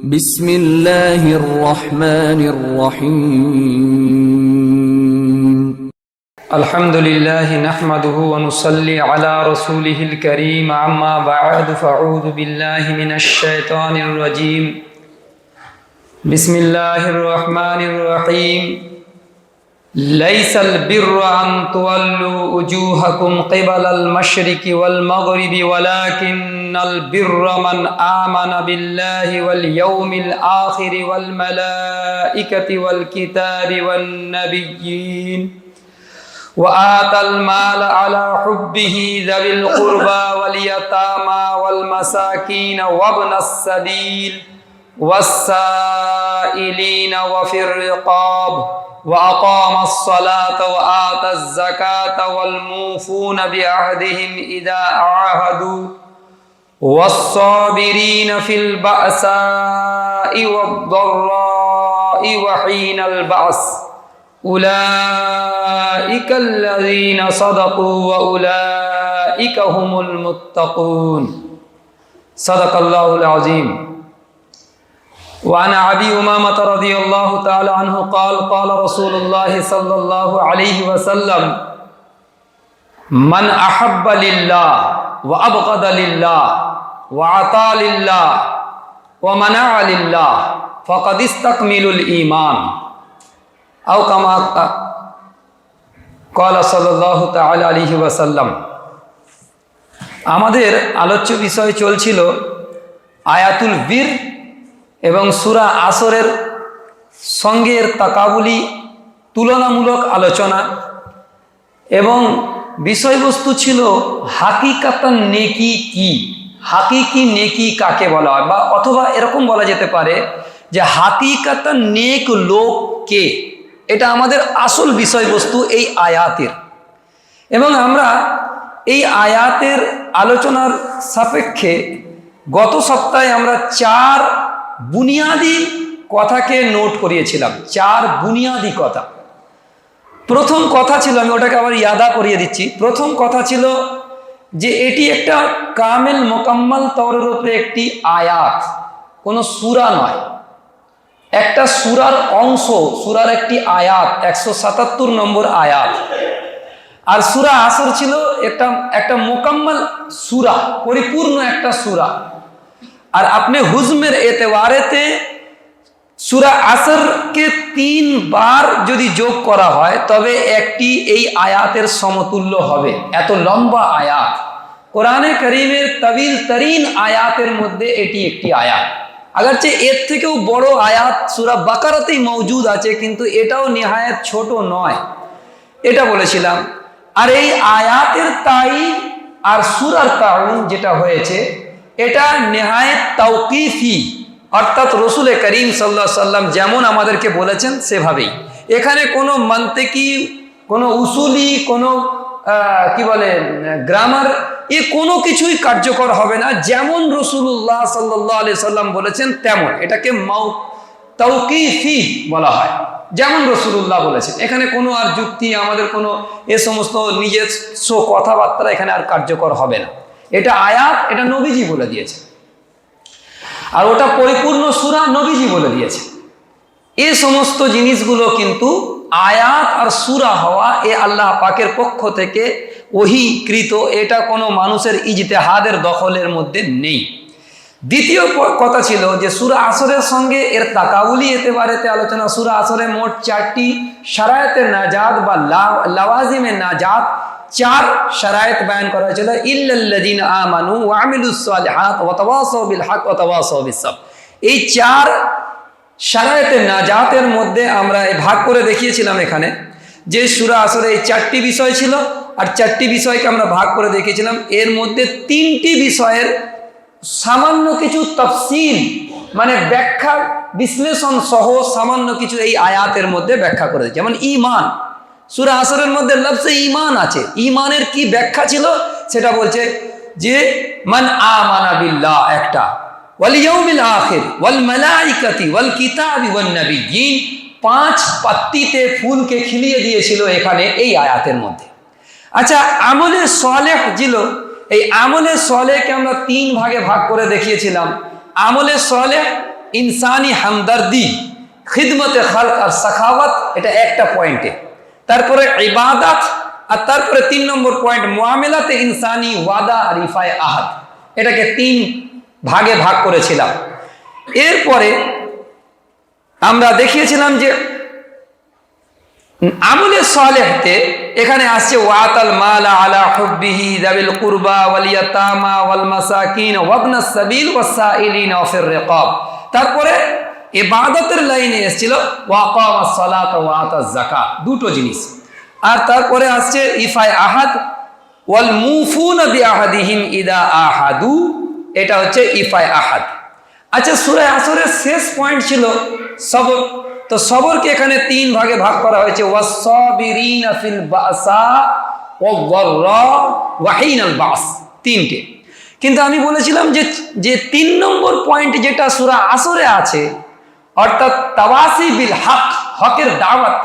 بسم الله الرحمن الرحيم الحمد لله نحمده ونصلي على رسوله الكريم أما بعد فأعوذ بالله من الشيطان الرجيم بسم الله الرحمن الرحيم ليس البر أن تولوا وجوهكم قبل المشرق والمغرب ولكن البر من آمن بالله واليوم الآخر والملائكة والكتاب والنبيين وآتى المال على حبه ذوي القربى واليتامى والمساكين وابن السبيل والسائلين وفي الرقاب وأقام الصلاة وآتى الزكاة والموفون بعهدهم إذا عاهدوا والصابرين في البأساء والضراء وحين البأس أولئك الذين صدقوا وأولئك هم المتقون صدق الله العظيم. وعن أبي أمامة رضي الله تعالى عنه قال قال رسول الله صلى الله عليه وسلم من أحب لله وأبغض لله وعطى لله ومنع لله فقد استكمل الإيمان أو كما قال صلى الله تعالى عليه وسلم. আমাদের আলোচ্য বিষয় চলছিল আয়াতুল বীর এবং সূরা আসরের সঙ্গের তাকাবুলি তুলনামূলক আলোচনা, এবং বিষয়বস্তু ছিল হাকিকাতান নেকি কি, হাকিকি নেকি কাকে বলা হয়, বা অথবা এরকম বলা যেতে পারে যে হাকিকাতান নেক লোক কে। এটা আমাদের আসল বিষয়বস্তু এই আয়াতের, এবং আমরা এই আয়াতের আলোচনার সাপেক্ষে গত সপ্তাহে আমরা চার বুনিয়াদি কথাকে নোট করিয়েছিলাম। চার বুনিয়াদি কথা। প্রথম কথা ছিল, আমি ওটাকে আবার ইয়াদা করিয়ে দিচ্ছি, প্রথম কথা ছিল যে এটি একটা কামেল মোকাম্মল তওরের উপরে একটি আয়াত, কোনো সূরা নয়, একটা সূরার অংশ, সূরার একটি আয়াত, 177 নম্বর আয়াত। আর সূরা আসর ছিল একটা মোকাম্মল সূরা, পরিপূর্ণ একটা সূরা। আর আপনি হুজমের এতেবারেতে সূরা আসরকে 3 বার যদি যোগ করা হয় তবে একটি এই আয়াতের সমতুল্য হবে। এত লম্বা আয়াত, কোরআনে কারীমের তাবিল তরিন আয়াতের মধ্যে এটি একটি আয়াত। আগরচে এর থেকেও বড় আয়াত সূরা বাকারাতেই মওজুদ আছে, কিন্তু এটাও নেহায়েত ছোট নয়, এটা বলেছিলাম। আর এই আয়াতের তাই আর সূরার তাউন যেটা হয়েছে এটা নেহায়েত তাওকিফি, অর্থাৎ রাসূল করিম সাল্লাল্লাহু আলাইহি সাল্লাম যেমন আমাদেরকে বলেছেন সেভাবেই। এখানে কোনো মান্তিকি, কোনো উসুলি, কোনো কি বলে গ্রামার, এ কোনো কিছুই কার্যকর হবে না। যেমন রাসূলুল্লাহ সাল্লাল্লাহু আলাইহি সাল্লাম বলেছেন তেমন, এটাকে তাওকিফি বলা হয়, যেমন রাসূলুল্লাহ বলেছেন। এখানে কোনো আর যুক্তি, আমাদের কোনো এ সমস্ত নিজস্ব কথাবার্তা এখানে আর কার্যকর হবে না। এটা আয়াত, এটা নবীজি বলে দিয়েছে, আর ওটা পরিপূর্ণ সূরা, নবীজি বলে দিয়েছে। এই সমস্ত জিনিসগুলো কিন্তু আয়াত আর সূরা হওয়া এ আল্লাহ পাকের পক্ষ থেকে ওহীকৃত, এটা কোনো মানুষের ইজতিহাদের দখলের মধ্যে নেই। দ্বিতীয় কথা ছিল যে সূরা আসরের সঙ্গে এর তাকাবুলি এতেবারেতে আলোচনা। সূরা আসরে মোট 4টি শারায়েতে নাজাত বা লাওয়াজিমে নাজাত, 4 শারায়েত বয়ান করা হয়েছিল। ইল্লাল্লাযিনা আমানু ওয়া আমিলুস সালিহাত ওয়া তাওয়াসাউ বিল হক ওয়া তাওয়াসাউ বিস সাবর। এই 4 শারায়েতে নাজাতের মধ্যে আমরা ভাগ করে দেখিয়েছিলাম এখানে যে সূরা আসরে এই 4টি বিষয় ছিল, আর 4টি বিষয়কে আমরা ভাগ করে দেখিয়েছিলাম। এর মধ্যে 3টি বিষয়ের সামান্য কিছু তাফসীল, মানে ব্যাখ্যা বিশ্লেষণ সহ সামান্য কিছু এই আয়াতের মধ্যে ব্যাখ্যা করে দিয়েছে। যেমন ঈমান, সূরা আসরের মধ্যে লফজে ঈমান আছে, ঈমানের কি ব্যাখ্যা ছিল সেটা বলছে যে মান আমানা বিল্লাহ একটা, ওয়াল ইয়াউমিল আখির ওয়াল মালাইকাতি ওয়াল কিতাবি ওয়ান নাবিয়্যিন, 5 পাত্তিতে ফুলকে খিলিয়ে দিয়েছিল এখানে এই আয়াতের মধ্যে। আচ্ছা, আমলে সালেহ ছিল, এই আমলে সালেহকে আমরা 3 ভাগে ভাগ করে দেখিয়েছিলাম। আমলে সালেহ ইনসানি হামদর্দি, খিদমতে খালক আর সাখাওয়াত, এটা একটা পয়েন্টে। তারপরে ইবাদত, আর তারপরে 3 নম্বর পয়েন্ট মুআমেলাতে ইনসানি, ওয়াদা আর ইফায়ে আহাদ। এটাকে 3 ভাগে ভাগ করেছিলাম। এরপরে আমরা দেখিয়েছিলাম যে আমলে সালেহতে এখানে আসছে ওয়াতাল মালা আলা হুব্বিহি যাবিল কুরবা ওয়াল ইয়াতামা ওয়াল মাসাকিন ওয়াবনাস সাবিল ওয়াসাইলিন ওয়া ফির রিকাব। তারপরে ইবাদতের লাইনে এসেছিল ওয়াকামাস সালাত ওয়া আতাজ যাকাত, দুটো জিনিস। আর তারপরে আসছে ইফায়ে আহাদ, ওয়াল মুফুনা বিআহাদিহিম ইদা আহাদু, এটা হচ্ছে ইফায়ে আহাদ। আচ্ছা, সূরা আসরের শেষ পয়েন্ট ছিল সবর। তো সবরকে এখানে 3 ভাগে ভাগ করা হয়েছে, ওয়াস-সাবিরিনা ফিল বাসা ওয়াদ-দাররা ওয়া হিনাল বাস, 3টে। কিন্তু আমি বলেছিলাম যে 3 নম্বর পয়েন্ট যেটা সূরা আসরে আছে, অর্থাৎ তাওয়াসি বিল হক, হকের দাওয়াত,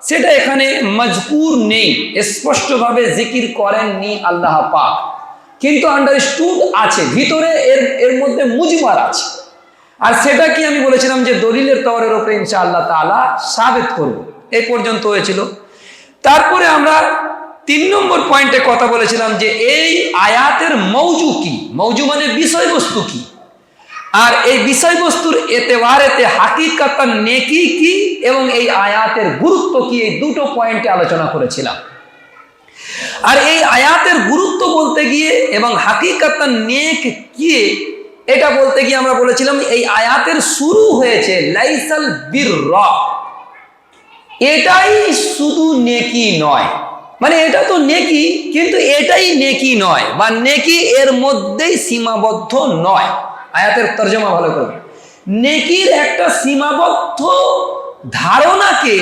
সেটা এখানে মজকুর নেই, স্পষ্টভাবে জিকির করেননি আল্লাহ পাক, কিন্তু আন্ডারস্টুড আছে, ভিতরে এর মধ্যে মুজমার আছে। আর সেটা কি আমি বলেছিলাম যে দলিলের তওরের উপরে ইনশাআল্লাহ তাআলা সাবিত করব। এই পর্যন্ত হয়েছিল। তারপরে আমরা 3 নম্বর পয়েন্টে কথা বলেছিলাম যে এই আয়াতের মৌজু কি, মৌজু মানে বিষয়বস্তু কি, আর এই বিষয়বস্তুর এতেবারেতে হাকিকাতান নেকি কি এবং এই আয়াতের গুরুত্ব কি, এই দুটো পয়েন্টে আলোচনা করেছিলাম। আর এই আয়াতের গুরুত্ব বলতে গিয়ে এবং হাকিকাতান নেক কি, এটা বলতে গিয়ে আমরা বলেছিলাম এই আয়াতের শুরু হয়েছে লাইসাল বিররা, এটাই শুধু নেকি নয়, মানে এটা তো নেকি কিন্তু এটাই নেকি নয়, বা নেকি এর মধ্যেই সীমাবদ্ধ নয়। আয়াতের তর্জমা ভালো করে, নেকির একটা সীমাবদ্ধ ধারণাকে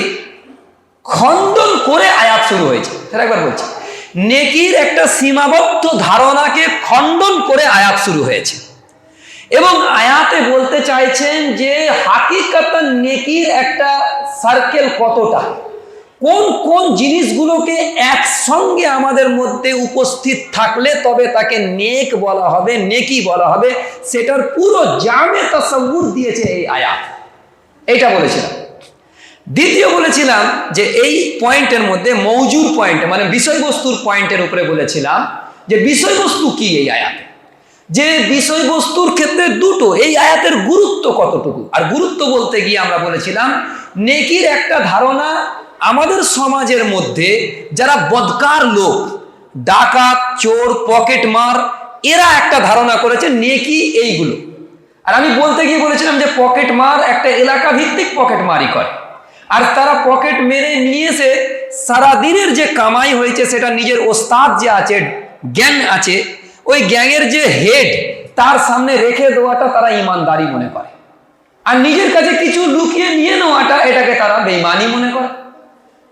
খণ্ডন করে আয়াত শুরু হয়েছে। সেটা একবার বলছি, নেকির একটা সীমাবদ্ধ ধারণাকে খণ্ডন করে আয়াত শুরু হয়েছে। এবং আয়াতে বলতে চাইছেন যে হাকিকাতান নেকির একটা সার্কেল কতটা, কোন কোন জিনিসগুলোকে একসঙ্গে আমাদের মধ্যে উপস্থিত থাকলে তবে তাকে নেক বলা হবে, নেকি বলা হবে, সেটার পুরো জামে তাসাউর দিয়েছে এই আয়াত। এইটা বলেছিলাম। দ্বিতীয় বলেছিলাম যে এই পয়েন্টের মধ্যে মৌজুর পয়েন্ট মানে বিষয়বস্তুর পয়েন্টের উপরে বলেছিলাম যে বিষয়বস্তু কি এই আয়াতে, যে বিষয়বস্তুর ক্ষেত্রে দুটো, এই আয়াতের গুরুত্ব কতটুকু। আর গুরুত্ব বলতে গিয়ে আমরা বলেছিলাম নেকির একটা ধারণা আমাদের সমাজের মধ্যে যারা বদকার লোক, ডাকাত, চোর, পকেটমার, এরা একটা ধারণা করেছে নেকি এইগুলো। আর আমি বলতে গিয়ে বলেছিলাম যে পকেটমার একটা এলাকা ভিত্তিক পকেটমারি করে, আর তারা পকেট মেরে নিয়ে এসে সারাদিনের যে কামাই হয়েছে সেটা নিজের ওস্তাদ যে আছে, গ্যাং আছে, ওই গ্যাংয়ের যে হেড তার সামনে রেখে দেওয়াটা তারা ইমানদারি মনে করে, আর নিজের কাছে কিছু লুকিয়ে নিয়ে নেওয়াটা এটাকে তারা বেঈমানি মনে করে।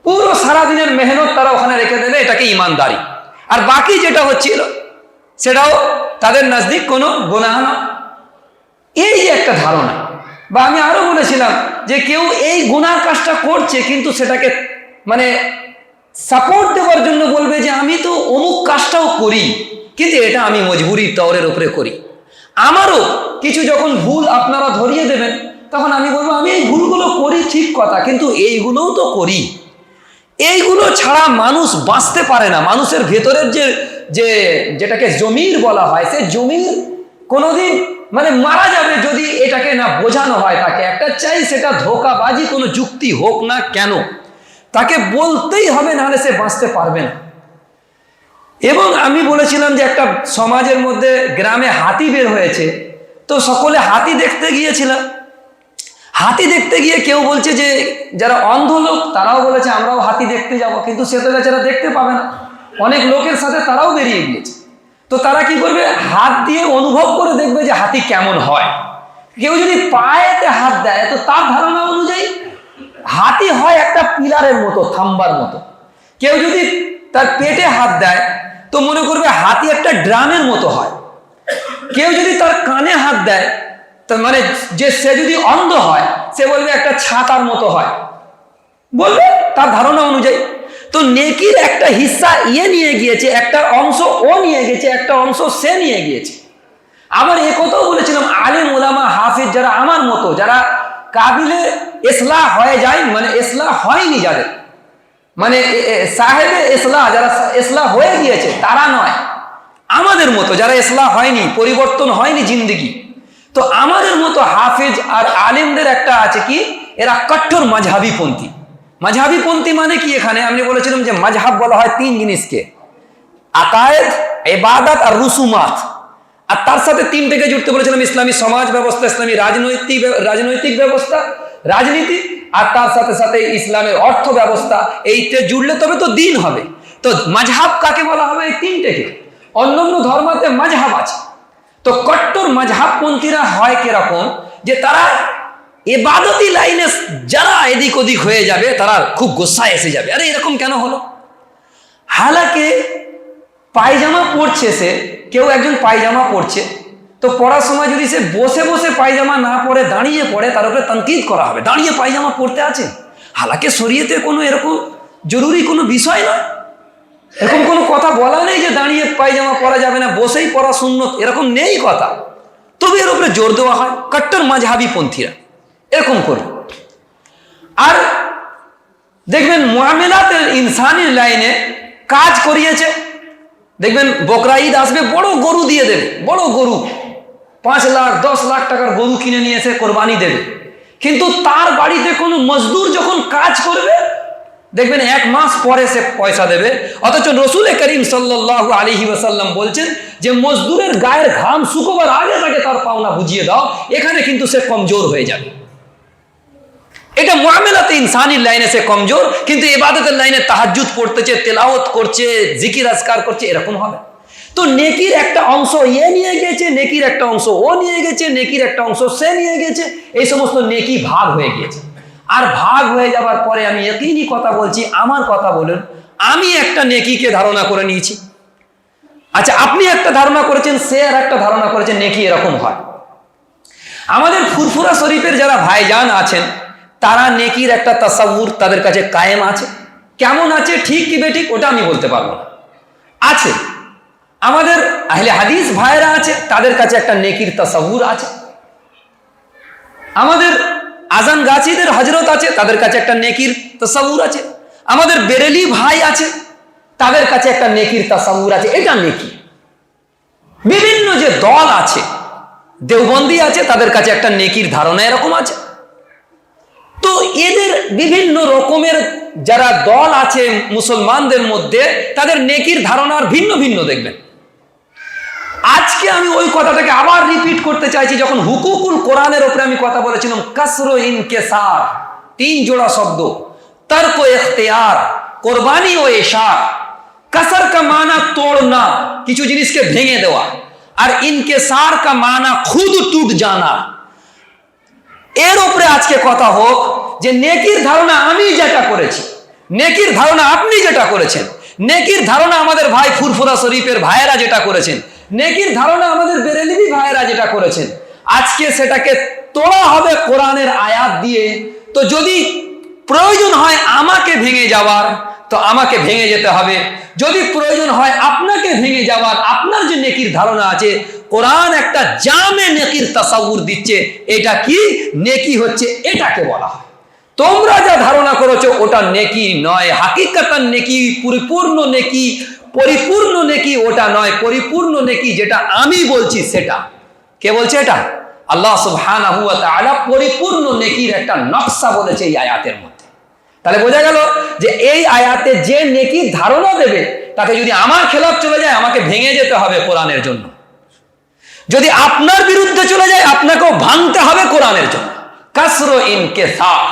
পুরো সারাদিনের মেহনত তারা ওখানে রেখে দেবে, এটাকে ইমানদারি। আর বাকি যেটা হচ্ছিল সেটাও তাদের নজদিক কোনো গুনাহ না। এই যে একটা ধারণা, বা আমি আরো বলেছিলাম যে কেউ এই গুনার কাজটা করছে কিন্তু সেটাকে মানে সাপোর্ট দেওয়ার জন্য বলবে যে আমি তো অমুক কাজটাও করি, কিন্তু এটা আমি মজবুরি তওরের উপরে করি। আমারও কিছু যখন ভুল আপনারা ধরিয়ে দেবেন তখন আমি বলবো আমি এই ভুলগুলো করি ঠিক কথা, কিন্তু এইগুলোও তো করি। এইগুলো ছাড়া মানুষ বাঁচতে পারে না। মানুষের ভেতরের যেটাকে জমির বলা হয়, সে জমির কোনোদিন মানে মারা যাবে যদি এটাকে না বোঝানো হয় তাকে। একটা চাই সেটা ধোঁকাবাজি কোনো যুক্তি হোক না কেন, তাকে বলতেই হবে, নাহলে সে বাঁচতে পারবে না। এবং আমি বলেছিলাম যে একটা সমাজের মধ্যে গ্রামে হাতি বের হয়েছে, তো সকলে হাতি দেখতে গিয়েছিলাম। হাতি দেখতে গিয়ে কেউ বলছে যে যারা অন্ধ লোক তারাও বলেছে আমরাও হাতি দেখতে যাব, কিন্তু সে তো বেচারা দেখতে পাবে না। অনেক লোকের সাথে তারাও বেরিয়ে গিয়েছে, তো তারা কি করবে, হাত দিয়ে অনুভব করে দেখবে যে হাতি কেমন হয়। কেউ যদি পায়েতে হাত দেয় তো তার ধারণা অনুযায়ী হাতি হয় একটা পিলারের মতো, থাম্বার মতো। কেউ যদি তার পেটে হাত দেয় তো মনে করবে হাতি একটা ড্রামের মতো হয়। কেউ যদি তার কানে হাত দেয় তার মানে যে সে যদি অন্ধ হয় সে বলবে একটা ছাতার মতো হয়, বলবে তার ধারণা অনুযায়ী। তো নেকির একটা হিস্সা নিয়ে গিয়েছে, একটা অংশ ও নিয়ে গেছে, একটা অংশ সে নিয়ে গিয়েছে। আবার এ কথাও বলেছিলাম, আলেম ওলামা হাফিজ যারা আমার মতো, যারা কাবিলে ইসলাহ হয়ে যায়, মানে ইসলাহ হয়নি যাদের, মানে সাহেবে ইসলাহ, যারা ইসলাহ হয়ে গিয়েছে তারা নয়, আমাদের মতো যারা ইসলাহ হয়নি, পরিবর্তন হয়নি জিন্দেগি, তো আমাদের মতো হাফিজ আর আলেমদের একটা আছে কি, এরা কঠোর মাঝহাবিপন্থী। মাঝহাবিপন্থী মানে কি, এখানে আমি বলেছিলাম যে মাযহাব বলা হয় তিন জিনিসকে, আকায়েদ, ইবাদত আর রুসুমাত, আর তার সাথে তিনটাকে জুড়তে বলেছিলাম, ইসলামী সমাজ ব্যবস্থা, ইসলামী রাজনৈতিক ব্যবস্থা, রাজনীতি, আর তার সাথে সাথে ইসলামের অর্থ ব্যবস্থা। এইটা জুড়লে তবে তো দিন হবে। তো মাযহাব কাকে বলা হবে? এই তিনটেকে। অন্যান্য ধর্মতে মাযহাব আছে, তো কট্টর মাযহাবপন্থীরা হয় কিরকম, যে তারা ইবাদতি লাইনে যারা এদিক ওদিক হয়ে যাবে তারা খুব গোসায় এসে যাবে, আরে এরকম কেন হলো? হালাকে পায়জামা পরছে, সে কেউ একজন পায়জামা পরছে, তো পড়ার সময় যদি সে বসে বসে পায়জামা না পরে দাঁড়িয়ে পড়ে, তার উপরে তানকিদ করা হবে, দাঁড়িয়ে পায়জামা পরতে আছে। হালাকে শরীয়তে কোনো এরকম জরুরি কোনো বিষয় নয়, এরকম কোনো কথা বলা নেই যে দাঁড়িয়ে পায়জামা পরা যাবে না, বসেই পরা সুন্নত, এরকম নেই কথা। তবে এর উপরে জোর দেওয়া হয়, কট্টর মাযহাবী পন্থীরা এরকম করে। আর দেখবেন মুআমেলাতের ইনসানের লাইনে কাজ করিয়েছে, দেখবেন বকরা ঈদ আসবে, বড় গরু দিয়ে দেবে, বড় গরু 5 লাখ 10 লাখ টাকার গরু কিনে নিয়ে এসে কোরবানি দেবে, কিন্তু তার বাড়িতে কোনো মজদুর যখন কাজ করবে, দেখবেন 1 মাস পরে সে পয়সা দেবে। অথচ রসুল করিম সাল্লাল্লাহু আলাইহি ওয়াসাল্লাম বলছেন যে মজদুরের গায়ের ঘাম শুকোবার আগে তাকে তার পাওনা বুঝিয়ে দাও, এখানে কিন্তু সে কমজোর হয়ে যাবে। এটা মুআমেলাতে ইনসানির লাইনে সে কমজোর, কিন্তু ইবাদতের লাইনে তাহাজ্জুদ পড়তেছে, তেলাওয়াত করছে, জিকির আজকার করছে, এরকম হবে। তো নেকির একটা অংশ এ নিয়ে গেছে, নেকির একটা অংশ ও নিয়ে গেছে, নেকির একটা অংশ সে নিয়ে গেছে, এই সমস্ত নেকি ভাগ হয়ে গিয়েছে। আর ভাগ হয়ে যাবার পরে আমি একইনি কথা বলছি, আমার কথা বলুন, আমি একটা নেকিকে ধারণা করে নিয়েছি, আচ্ছা আপনি একটা ধারণা করেছেন, সে আর একটা ধারণা করেছেন, নেকি এরকম হয়। আমাদের ফুরফুরা শরীফের যারা ভাইজান আছেন, তারা নেকির একটা তাসাউর তাদের কাছে কায়েম আছে। কেমন আছে, ঠিক কি বেঠিক, ওটা আমি বলতে পারবো না, আছে। আমাদের আহলে হাদিস ভাইরা আছে, তাদের কাছে একটা নেকির তাসাউর আছে। আমাদের আজান গাছিদের হজরত আছে, তাদের কাছে একটা নেকির তাসাউর আছে। আমাদের বেরেলি ভাই আছে, তাদের কাছে একটা নেকির তাসাউর আছে, এটা নেকি। বিভিন্ন যে দল আছে, দেওবন্দি আছে, তাদের কাছে একটা নেকির ধারণা এরকম আছে। তো এদের বিভিন্ন রকমের যারা দল আছে মুসলমানদের মধ্যে, তাদের নেকির ধারণার ভিন্ন ভিন্ন দেখবেন। আজকে আমি ওই কথাটাকে আবার রিপিট করতে চাইছি, যখন হুকুকুল কোরআনের উপরে আমি কথা বলেছিলাম, কাসর ইনকেসার, 3 জোড়া শব্দ, তর্ক ইখতিয়ার, কোরবানি ও ইশার। কাসর কা মানা তোড়না, কিছু জিনিসকে ভেঙে দেওয়া, আর ইনকেসার কা মানা খুদ টুট জানা। এর উপরে আজকে কথা হোক যে নেকির ধারণা আমি যেটা করেছি, নেকির ধারণা আপনি যেটা করেছেন, নেকির ধারণা আমাদের ভাই ফুরফুরা শরীফের ভাইয়েরা যেটা করেছেন, নেকির ধারণা আমাদের বেরেলভি ভাইয়েরা যেটা করেছেন, আজকে সেটাকে তোড়া হবে কোরআনের আয়াত দিয়ে। তো যদি প্রয়োজন হয় আমাকে ভেঙে যাওয়ার, তো আমাকে ভেঙে যেতে হবে। যদি প্রয়োজন হয় আপনাকে ভেঙে যাওয়ার, আপনার যে নেকির ধারণা আছে, কোরআন একটা জামে নেকির তাসাউর দিচ্ছে, এটা কি নেকি হচ্ছে, এটাকে বলা হয়। তোমরা যা ধারণা করেছো ওটা নেকি নয়, হাকিকাতান নেকি, পরিপূর্ণ নেকি, পরিপূর্ণ নেকি ওটা নয়। পরিপূর্ণ নেকি যেটা আমি বলছি সেটা। কে বলছে এটা? আল্লাহ সুবহানাহু ওয়া তাআলা পরিপূর্ণ নেকির একটা নকশা বলেছে এই আয়াতের মধ্যে। তাহলে বোঝা গেল যে এই আয়াতে যে নেকির ধারণা দেবে, তাতে যদি আমার খেলাফ চলে যায়, আমাকে ভেঙে যেতে হবে কোরআনের জন্য। যদি আপনার বিরুদ্ধে চলে যায়, আপনাকেও ভাঙতে হবে কোরআনের জন্য। কাসর ইনকেসার,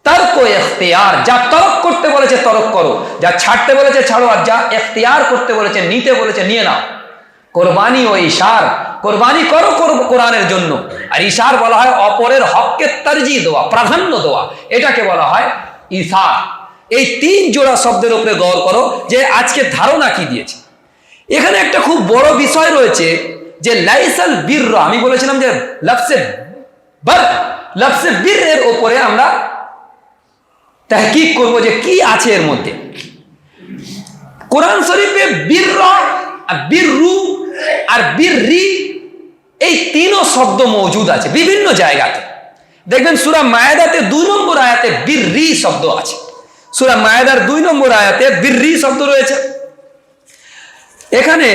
তর্ক ইখতিয়ার, যা তরক করতে বলেছে তরক করো, যা ছাড়তে বলেছে ছাড়ো, আর যা ইখতিয়ার করতে বলেছে, নিতে বলেছে নিয়ে নাও। কোরবানি ও ইশার, কোরবানি করো কোরআনের জন্য, আর ইশার বলা হয় অপরের হককে তরজিহ দেওয়া, প্রাধান্য দেওয়া, এটাকে বলা হয় ইশার। এই 3 জোড়া শব্দের উপরে গৌর করো যে আজকে ধারণা কি দিয়েছে। এখানে একটা খুব বড় বিষয় রয়েছে যে লাইসাল বীর, আমি বলেছিলাম যে লফসে বীর এর উপরে আমরা তাহকিক করব যে কি আছে এর মধ্যে। কোরআন শরীফে বীর আর বীররু আর বীররি এই তিনও শব্দ মজুদ আছে বিভিন্ন জায়গাতে। দেখবেন সূরা মায়েদাতে 2 নম্বর আয়াতে বিররি শব্দ আছে, সূরা মায়েদার 2 নম্বর আয়াতে বিররি শব্দ রয়েছে। এখানে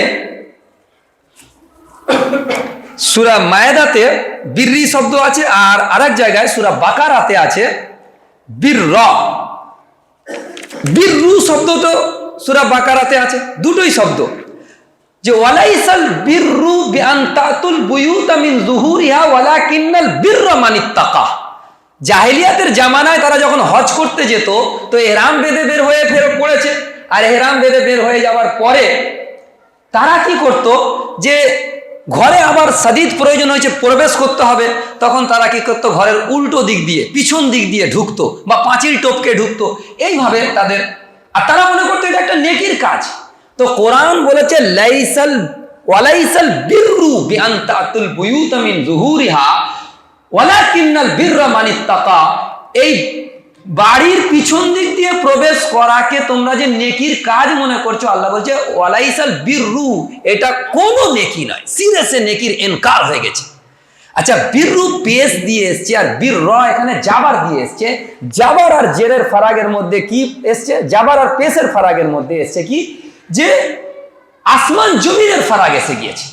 সূরা মায়েদাতে বিররি শব্দ আছে, আর আরেক জায়গায় সূরা বাকারাতে আছে বিররা। বিররু শব্দ তো সূরা বাকারাতে আছে, দুটোই শব্দ, যে ওয়ালাইসাল বিররু বিআন তাতুল বুয়ুতা মিন যুহুরিহা ওয়ালাকিন্নাল বিররা মানিত্তাকা। জাহেলিয়াতের জামানায় তারা যখন হজ করতে যেত তো ইহরাম বেঁধে বের হয়ে ফেরত পড়েছে, আর ইহরাম বেঁধে বের হয়ে যাওয়ার পরে তারা কি করত, যে ঘরে আবার সাদিদ প্রয়োজন হয়েছে, প্রবেশ করতে হবে, তখন তারা কি করতো, ঘরের উল্টো দিক দিয়ে পিছন দিক দিয়ে ঢুকতো বা পাঁচিল টপকে ঢুকতো, এইভাবে তাদের, আর তারা মনে করতো এটা একটা নেকির কাজ। তো কোরআন বলেছে লাইসাল ওয়ালাইসাল বিররু বিআন তাতুল বুয়ুতা মিন যুহুরিহা ওয়ালাকিন্নাল বিররা মানিত্তাকা। এই বাড়ির পিছন দিক দিয়ে প্রবেশ করাকে তোমরা যে নেকির কাজ মনে করছো, আল্লাহ বলছে ওয়ালাইসাল বিররু, এটা কোনো নেকি নয়, সিরিয়াসে নেকির ইনকার হয়ে গেছে। আচ্ছা, বিররু পেশ দিয়ে এসছে, আর বিররা এখানে জাবার দিয়ে এসছে। জাবার আর জেরের ফারাগের মধ্যে কি এসছে? জাবার আর পেশের ফারাগের মধ্যে এসছে কি, যে আসমান জমিনের ফারাক এসে গিয়েছে।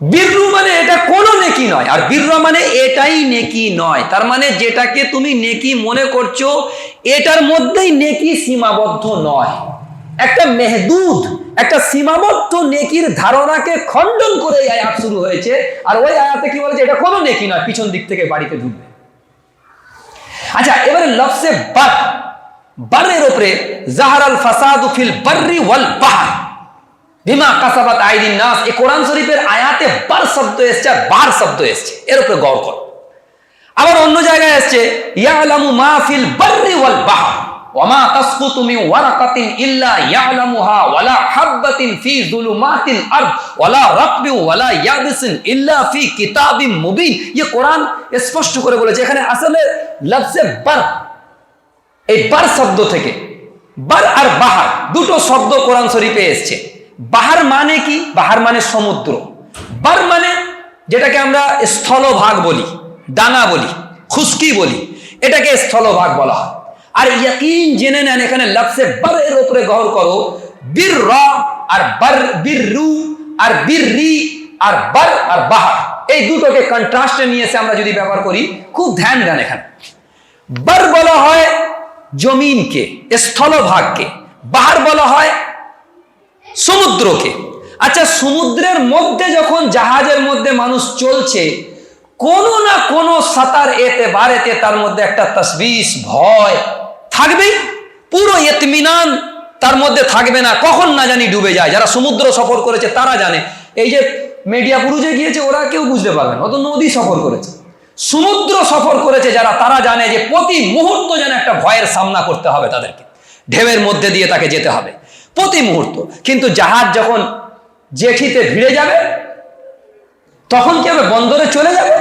বিররু মানে এটা কোনো নেকি নয়, আর বিররা মানে এটাই নেকি নয়। তার মানে যেটাকে তুমি নেকি মনে করছো এটার মধ্যেই নেকি সীমাবদ্ধ নয়, একটা মেহদুদ, একটা সীমাবদ্ধ নেকির ধারণাকে খণ্ডন করে এই আয়াত শুরু হয়েছে। আর ওই আয়াতে কি বলেছে, এটা কোনো নেকি নয়, পিছন দিক থেকে বাড়িতে ঢুকবে। আচ্ছা, এবারে লফজে বার, বারের উপরে জাহারাল ফাসাদু ফিল বাররি ওয়াল বাহর বিমা কাসাবাত আইদিন নাস, এই কোরআন শরীফের আয়াতে বার শব্দ এসছে আর বাহর শব্দ এসছে, এর উপরে গৌর করো। আবার অন্য জায়গায় এসছে ইয়ালামু মা ফিল বাররি ওয়াল বাহর ওয়া মা তাসকুতু মিন ওয়ারাকাতিন ইল্লা ইয়ালামুহা ওয়ালা হাববাতিন ফি যুলুমাতিল আরদ ওয়ালা রাতবিন ওয়ালা ইয়াবিসিন ইল্লা ফি কিতাবিম মুবিন। এই কোরআন স্পষ্ট করে বলেছে এখানে আসলে লফজে বার, এই বার শব্দ থেকে বার আর বাহার দুটো শব্দ কোরআন শরীফে এসছে। বাহার মানে কি? বাহার মানে সমুদ্র। বার মানে যেটাকে আমরা স্থলভাগ বলি, ডানা বলি, খুশকি বলি, এটাকে স্থলভাগ বলা হয়। আর ইয়াকিন জেনে নেন এখানে লফজে বারের উপরে গৌর করো, বিররা আর বার, বিররু আর বিররি আর বার আর বাহার, এই দুটোকে কন্ট্রাস্টে নিয়ে এসে আমরা যদি ব্যবহার করি, খুব ধ্যান দেন। এখানে বার বলা হয় জমিনকে, স্থলভাগকে, বাহার বলা হয় সমুদ্রকে। আচ্ছা, সমুদ্রের মধ্যে যখন জাহাজের মধ্যে মানুষ চলছে, কোনো না কোনো সাতার এতে বারেতে তার মধ্যে একটা তসবিশ, ভয় থাকবেই, পুরো ইতমিনান তার মধ্যে থাকবে না, কখন না জানি ডুবে যায়। যারা সমুদ্র সফর করেছে তারা জানে, এই যে মিডিয়া পুরুষে গিয়েছে ওরা কেউ বুঝতে পারবে না, অত নদী সফর করেছে, সমুদ্র সফর করেছে যারা, তারা জানে যে প্রতি মুহূর্ত যেন একটা ভয়ের সামনা করতে হবে তাদেরকে, ঢেউয়ের মধ্যে দিয়ে তাকে যেতে হবে প্রতি মুহূর্ত। কিন্তু জাহাজ যখন জেঠিতে ভিড়ে যাবে তখন কি হবে? বন্দরে চলে যাবে,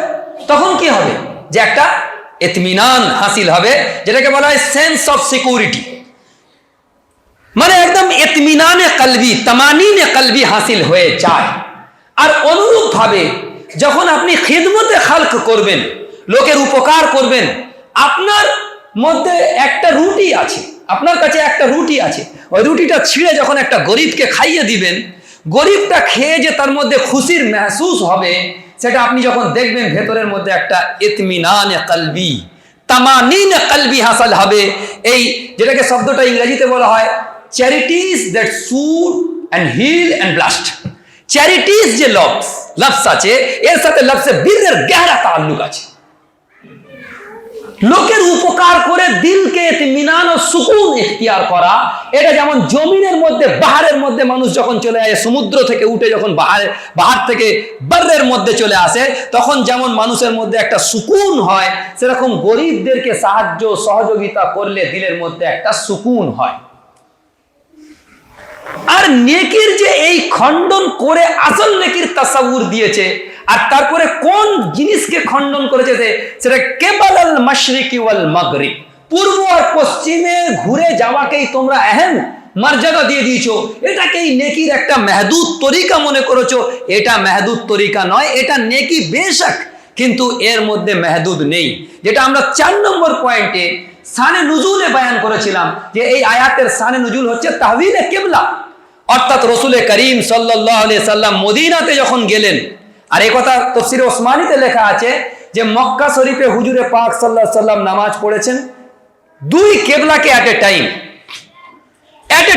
তখন কি হবে? যে একটা ইতমিনান হাসিল হবে, যেটাকে বলা হয় সেন্স অফ সিকিউরিটি, মানে একদম ইতমিনানে কলবি, তামানিনে কলবি হাসিল হয়ে যায়। আর অনুরূপ ভাবে যখন আপনি খিদমতে খালক করবেন, লোকের উপকার করবেন, আপনার মধ্যে একটা রুটি আছে, আপনার কাছে একটা রুটি আছে, ওই রুটিটা ছিঁড়ে যখন একটা গরিবকে খাইয়ে দিবেন, গরিবটা খেয়ে যে তার মধ্যে খুশির মেহসুস হবে, সেটা আপনি যখন দেখবেন ভেতরের মধ্যে একটা ইতমিনানে কলবি, তামানিনে কলবি হাসিল হবে। এই যেটাকে শব্দটা ইংরেজিতে বলা হয় charities that should and heal and blast. Charities যে লফজ আছে, এর সাথে লফজে বীরের গহরা তাল্লুক আছে। লোকের উপকার করে দিলকে ইতমিনান ও সুকুন ইখতিয়ার করা, এটা যেমন জমিনের মধ্যে, বাহারের মধ্যে মানুষ যখন চলে আসে, সমুদ্র থেকে উঠে যখন বাহার থেকে বারের মধ্যে চলে আসে, তখন যেমন মানুষের মধ্যে একটা সুকুন হয়, সেরকম গরিবদেরকে সাহায্য সহযোগিতা করলে দিলের মধ্যে একটা সুকুন হয়। আর নেকির যে এই খণ্ডন করে আসল নেকির তাসাউর দিয়েছে, আর তারপরে কোন জিনিসকে খণ্ডন করেছে, সেটা কেবাল মাশরিকি ওয়াল মাগরিব, পূর্ব আর পশ্চিমে ঘুরে যাওয়াকেই তোমরা আহম মর্যাদা দিয়ে দিয়েছো, এটাকেই নেকির একটা মেহদুদ তরিকা মনে করেছো। এটা মেহদুদ তরিকা নয়, এটা নেকি বেশক, কিন্তু এর মধ্যে মেহদুদ নেই। যেটা আমরা 4 নম্বর পয়েন্টে শানে নুজুলে বয়ান করেছিলাম, যে এই আয়াতের শানে নুজুল হচ্ছে তাহওয়িলে কিবলা, অর্থাৎ রসুল করিম সাল্লাল্লাহু আলাইহি সাল্লাম মদিনাতে যখন গেলেন। আর এই কথা তাফসীরে ওসমানীতে লেখা আছে যে মক্কা শরীফে হুজুরে পাক সাল্লাল্লাহু আলাইহি সাল্লাম নামাজ পড়েছেন 2 কেবলাকে এট এ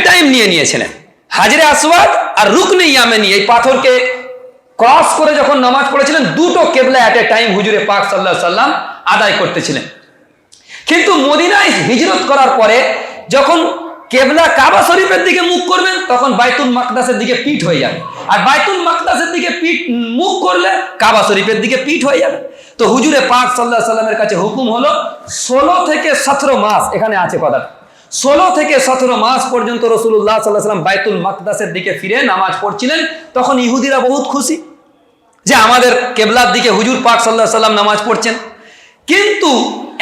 টাইম নিয়ে নিয়েছিলেন। হাজরে আসওয়াদ আর রুকনে ইয়ামানি, এই পাথরকে ক্রস করে যখন নামাজ পড়েছিলেন, 2টো কেবলা এট এ টাইম হুজুরে পাক সাল্লাল্লাহু আলাইহি সাল্লাম আদায় করতেছিলেন। কিন্তু মদিনায় হিজরত করার পরে যখন কেবলা কাবা শরীফের দিকে মুখ করবেন, তখন বাইতুল মাকদাসের দিকে পিঠ হয়ে যাবে। আর বাইতুল মাকদাসের দিকে মুখ করলে কাবা শরীফের দিকে পিঠ হয়ে যাবে। তো হুজুরে পাক সাল্লাল্লাহু আলাইহি সাল্লামের কাছে হুকুম হলো 16 থেকে 17 মাস, এখানে আছে কথা, 16 থেকে 17 মাস পর্যন্ত রাসূলুল্লাহ সাল্লাল্লাহু আলাইহি সাল্লাম বাইতুল মাকদাসের দিকে ফিরে নামাজ পড়ছিলেন। তখন ইহুদিরা বহুত খুশি যে আমাদের কেবলার দিকে হুজুর পাক সাল্লাল্লাহু আলাইহি সাল্লাম নামাজ পড়ছেন। কিন্তু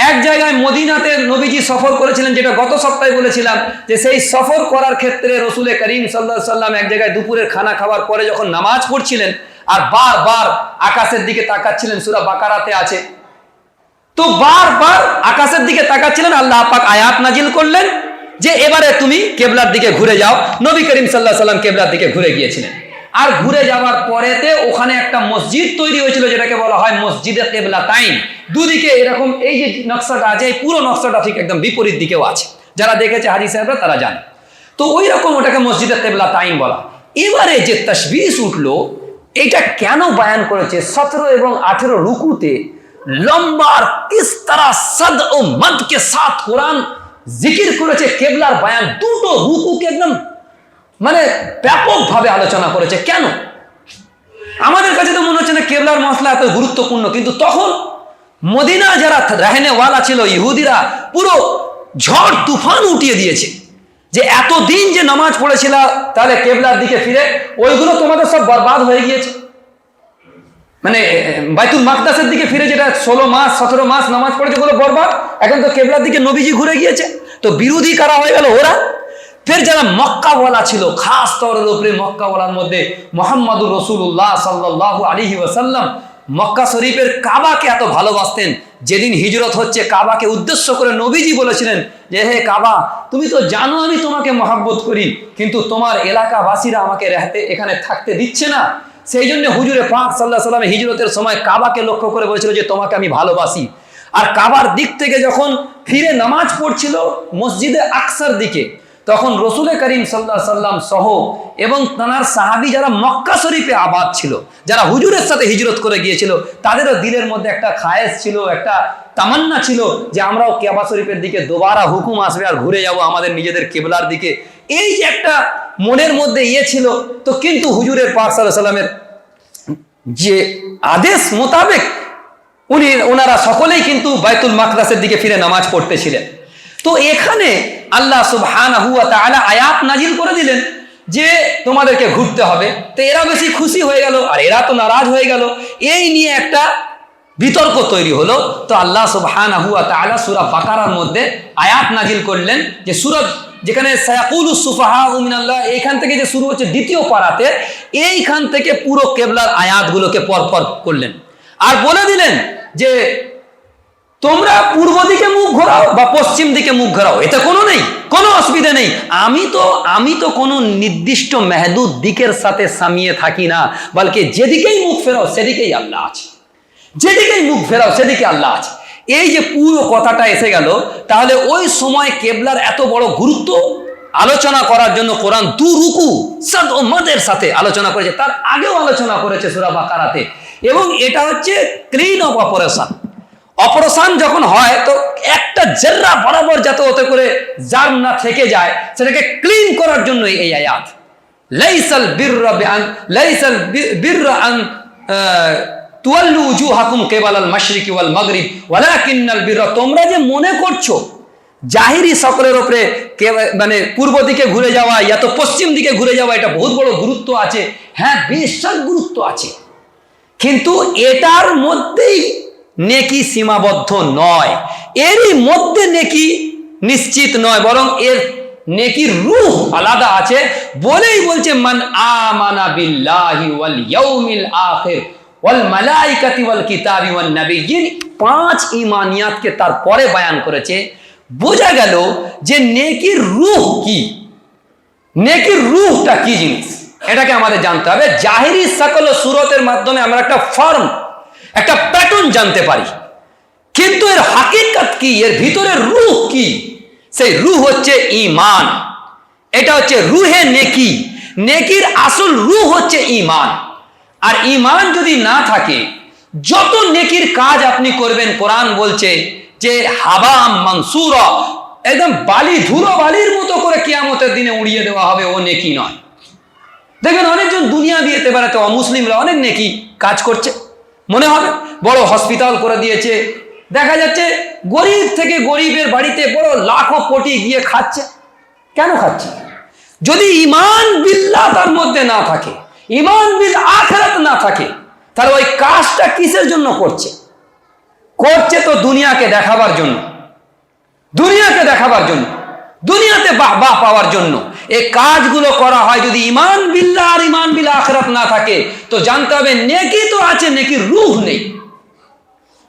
এক জায়গায় মদিনাতে নবীজি সফর করেছিলেন, যেটা গত সপ্তাহে বলেছিলাম, যে সেই সফর করার ক্ষেত্রে রসুল করিম সাল্লাল্লাহু আলাইহি সাল্লাম এক জায়গায় দুপুরের খানা খাওয়ার পরে যখন নামাজ পড়ছিলেন আর বারবার আকাশের দিকে তাকাচ্ছিলেন, সূরা বাকারাতে আছে। তো বারবার আকাশের দিকে তাকাচ্ছিলেন, আল্লাহ পাক আয়াত নাজিল করলেন যে এবারে তুমি কেবলার দিকে ঘুরে যাও। নবী করিম সাল্লাল্লাহু আলাইহি সাল্লাম কেবলার দিকে ঘুরে গিয়েছিলেন। আর ঘুরে যাওয়ার পরেতে ওখানে একটা মসজিদ তৈরি হয়েছিল, যেটাকে বলা হয় মসজিদে কিবলাতাইন। দুদিকে এরকম এই যে নকশাটা আছে, এই পুরো নকশাটা ঠিক একদম বিপরীত দিকেও আছে। যারা দেখেছে হাজী সাহেবরা তারা জানে। তো ওই রকম ওটাকে মসজিদে কিবলাতাইন বলা। এবারে যে তাশবিশ উঠলো, এটা কেন বয়ান করেছে 17 এবং 18 রুকুতে লম্বার কিস তারা সদ ও মদ কে সাথ কোরআন জিকির করেছে, কেবলার বয়ান 2টো রুকুকে একদম মানে ব্যাপকভাবে আলোচনা করেছে। কেন? আমাদের কাছে তো মনে হচ্ছে না কেবলার মসলা এত গুরুত্বপূর্ণ, কিন্তু তখন মদিনা যারা রাহেনেওয়ালা ছিল ইহুদিরা পুরো ঝড় তুফান উঠিয়ে দিয়েছে যে এতদিন যে নামাজ পড়েছিল তাহলে কেবলার দিকে ফিরে, ওইগুলো তোমাদের সব বরবাদ হয়ে গিয়েছে। মানে বাইতুল মাকদাসের দিকে ফিরে যেটা 16 মাস 17 মাস নামাজ পড়েছে, ওগুলো বরবাদ। এখন তো কেবলার দিকে নবীজি ঘুরে গিয়েছে, তো বিরোধী কারা হয়ে গেল? ওরা। ফের যারা মক্কাওয়ালা ছিল, খাস তরের উপরে মক্কাওয়ালার মধ্যে মুহাম্মদুর রাসূলুল্লাহ সাল্লাল্লাহু আলাইহি ওয়াসাল্লাম মক্কা শরীফের কাবাকে এত ভালোবাসতেন। যেদিন হিজরত হচ্ছে কাবাকে উদ্দেশ্য করে নবীজি বলেছিলেন যে হে কাবা, তুমি তো জানো আমি তোমাকে মহব্বত করি, কিন্তু তোমার এলাকাবাসীরা আমাকে এখানে থাকতে দিচ্ছে না। সেই জন্য হুজুরে পাক সাল্লাল্লাহু আলাইহি ওয়াসাল্লাম হিজরতের সময় কাবাকে লক্ষ্য করে বলেছিল যে তোমাকে আমি ভালোবাসি। আর কাবার দিক থেকে যখন ফিরে নামাজ পড়ছিল মসজিদে আকসার দিকে, তখন রসুল করিম সাল্লাল্লাহু আলাইহি সাল্লাম সহ এবং তার সাহাবী যারা মক্কা শরীফে আবাদ ছিল, যারা হুজুরের সাথে হিজরত করে গিয়েছিল, তাদেরও দিলের মধ্যে একটা খায়েশ ছিল, একটা তামান্না ছিল যে আমরাও কাবা শরীফের দিকে দোবারা হুকুম আসবে আর ঘুরে যাব আমাদের নিজেদের কিবলার দিকে। এই যে একটা মনের মধ্যে ছিল। তো কিন্তু হুজুরের পাক সাল্লাল্লাহু আলাইহি সাল্লামের যে আদেশ মোতাবেক ওনারা সকলেই কিন্তু বাইতুল মাকদাসের দিকে ফিরে নামাজ পড়তেছিলেন। তো এখানে আল্লাহ সুবহানাহু ওয়া তাআলা আয়াত নাজিল করে দিলেন যে তোমাদেরকে ঘুরতে হবে। তো এরা বেশি খুশি হয়ে গেল আর এরা তো নারাজ হয়ে গেল। এই নিয়ে একটা বিতর্ক তৈরি হলো। তো আল্লাহ সুবহানাহু ওয়া তাআলা সূরা বাকারার মধ্যে আয়াত নাজিল করলেন যে সূরা যেখানে সায়াকুলুস সুফাহাউ মিনাল্লাহ, এইখান থেকে যে শুরু হচ্ছে দ্বিতীয় পারাতে, এইখান থেকে পুরো কেবলার আয়াতগুলোকে পরপর করলেন আর বলে দিলেন যে তোমরা পূর্ব দিকে মুখ ঘোরাও বা পশ্চিম দিকে মুখ ঘোরাও, এতে কোনো নেই, কোনো অসুবিধা নেই। আমি তো কোনো নির্দিষ্ট মেহদুদ দিকের সাথে সামিয়ে থাকি না, বলকে যেদিকেই মুখ ফেরাও সেদিকেই আল্লাহ আছে, যেদিকেই মুখ ফেরাও সেদিকে আল্লাহ আছে। এই যে পুরো কথাটা এসে গেল, তাহলে ওই সময় কেবলার এত বড় গুরুত্ব আলোচনা করার জন্য কোরআন 2 রুকু সাদ ও মদের সাথে আলোচনা করেছে। তার আগেও আলোচনা করেছে সূরা বাকারাতে, এবং এটা হচ্ছে ক্লিন অফ অপারেশন যখন হয় তো একটা জেররা বরাবর যাতে ওতে করে জার্ম না থেকে যায়, সেটাকে ক্লিন করার জন্য এই আয়াত। লাইসাল বিররা আন তুওয়াল্লু উজুহাকুম কিবালাল মাশরিকি ওয়াল মাগরিব ওয়ালাকিন্নাল বিররা, তোমরা যে মনে করছো জাহিরি সকলের উপরে মানে পূর্ব দিকে ঘুরে যাওয়া ইয়া তো পশ্চিম দিকে ঘুরে যাওয়া, এটা বহুত বড় গুরুত্ব আছে। হ্যাঁ, বেশক গুরুত্ব আছে, কিন্তু এটার মধ্যেই নেকি সীমাবদ্ধ নয়, এরই মধ্যে নেকি নিশ্চিত নয়, বরং এর নেকির রূহ আলাদা আছে বলেই বলছে মান আমানা বিল্লাহি ওয়াল ইয়াউমিল আখির ওয়াল মালাইকাতি ওয়াল কিতাবি ওয়ান নাবিয়্যিন, 5 ঈমানিয়াতকে তারপরে বয়ান করেছে। বোঝা গেল যে নেকির রূহ কি, নেকির রূহটা কি জিনিস, এটাকে আমাদের জানতে হবে। জাহিরি সকল সুরতের মাধ্যমে আমরা একটা ফর্ম, একটা প্যাটার্ন জানতে পারি, কিন্তু এর হাকিকত কি, এর ভিতরের রূহ কি, সেই রূহ হচ্ছে ঈমান। এটা হচ্ছে রূহে নেকি, নেকির আসল রূহ হচ্ছে ঈমান। আর ঈমান যদি না থাকে, যত নেকির কাজ আপনি করবেন, কোরআন বলছে যে হাবা মানসুরা, একদম বালি, ধুলো বালির মতো করে কিয়ামতের দিনে উড়িয়ে দেওয়া হবে, ও নেকি নয়। দেখবেন অনেকজন দুনিয়া বিয়েতে বেড়াতে অমুসলিমরা অনেক নেকি কাজ করছে, মনে হবে বড় হসপিটাল করে দিয়েছে, দেখা যাচ্ছে গরিব থেকে গরিবের বাড়িতে বড় লাখো কোটি গিয়ে খাচ্ছে। কেন খাচ্ছে? যদি ঈমান বিল্লাহ তার মধ্যে না থাকে, ঈমান বিল আখিরাত না থাকে, তাহলে ওই কাজটা কিসের জন্য করছে? করছে তো দুনিয়াকে দেখাবার জন্য, দুনিয়াকে দেখাবার জন্য, দুনিয়াতে বাহবাহ পাওয়ার জন্য। এই কাজগুলো করা হয় যদি ঈমান বিল্লাহ আর ঈমান বিল আখিরাত না থাকে, তো জানতে হবে নেকি তো আছে, নেকির রূহ নেই।